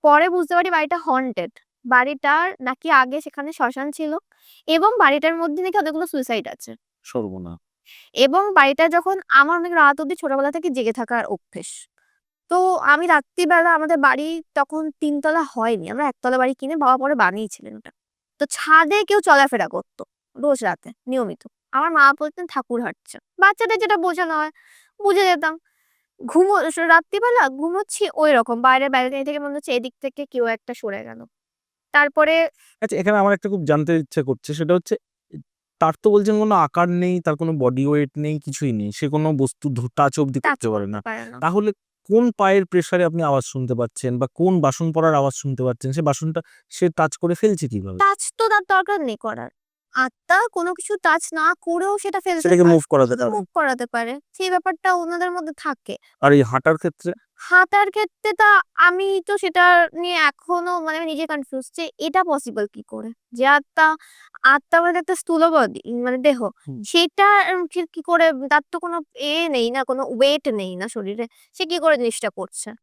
পরে বুঝতে পারি বাড়িটা হন্টেড। বাড়িটার নাকি আগে সেখানে শ্মশান ছিল এবং বাড়িটার মধ্যে নাকি অনেকগুলো সুইসাইড আছে। সর্বনাশ! এবং বাড়িটা যখন আমার অনেক রাত অব্দি ছোটবেলা থেকে জেগে থাকার অভ্যেস। তো আমি রাত্রিবেলা আমাদের বাড়ি তখন ৩ তলা হয়নি। আমরা ১ তলা বাড়ি কিনে বাবা পরে বানিয়েছিলেন ওটা। তো ছাদে কেউ চলাফেরা করত রোজ রাতে নিয়মিত। আমার মা বলতেন ঠাকুর হাঁটছে। বাচ্চাদের যেটা বোঝানো হয় বুঝে যেতাম। রাত্রিবেলা ঘুমোচ্ছি ঐরকম বাইরের ব্যালকনি থেকে মনে হচ্ছে এদিক থেকে কেউ একটা সরে গেল। তারপরে আচ্ছা, এখানে আমার একটা খুব জানতে ইচ্ছে করছে, সেটা হচ্ছে এ তার তো বলছেন কোনো আকার নেই, তার কোনো বডি ওয়েট নেই, কিছুই নেই। সে কোনো বস্তু টাচ অব্দি টাচ করতে পারে করতে না। পারে না। তাহলে কোন পায়ের প্রেসারে আপনি আওয়াজ শুনতে পাচ্ছেন বা কোন বাসন পড়ার আওয়াজ শুনতে পাচ্ছেন? সে বাসনটা সে টাচ করে ফেলছে কিভাবে? টাচ তো তার দরকার নেই করার। আত্মা কোনো কিছু টাচ না করেও সেটা ফেলতে সেটাকে পারে, মুভ করাতে পারে। মুভ করাতে পারে। সেই ব্যাপারটা উনাদের মধ্যে থাকে। আর এই হাঁটার ক্ষেত্রে? হাঁটার ক্ষেত্রে আমি তো সেটা নিয়ে এখনো মানে আমি নিজে কনফিউজ যে এটা পসিবল কি করে? যে আত্মা মানে একটা স্থূল বডি মানে দেহ। হুম। সেটা কি করে তার তো কোনো নেই না, কোনো ওয়েট নেই না শরীরে। সে কি করে জিনিসটা করছে?